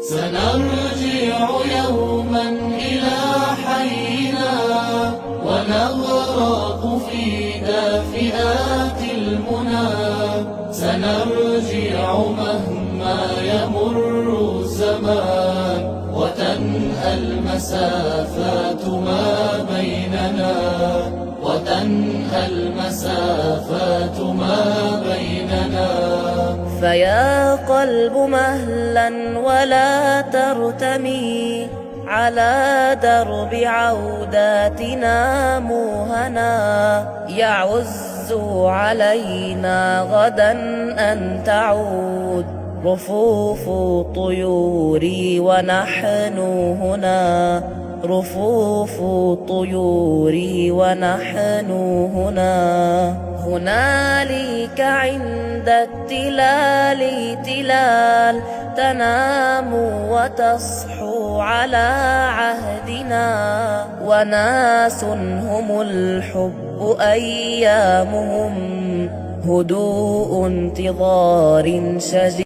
سنرجع يوما إلى حينا ونغرق في دافئات المنى. سنرجع مهما يمر الزمان وتنهى المسافات ما بيننا، وتنهى المسافات ما بيننا. فيا قلب مهلا ولا ترتمي على درب عوداتنا موهنا. يعز علينا غدا أن تعود رفوف طيوري ونحن هنا، رفوف طيوري ونحن هنا. هنالك عند التلال تلال تنام وتصحو على عهدنا. وناس هم الحب أيامهم هدوء انتظار شجي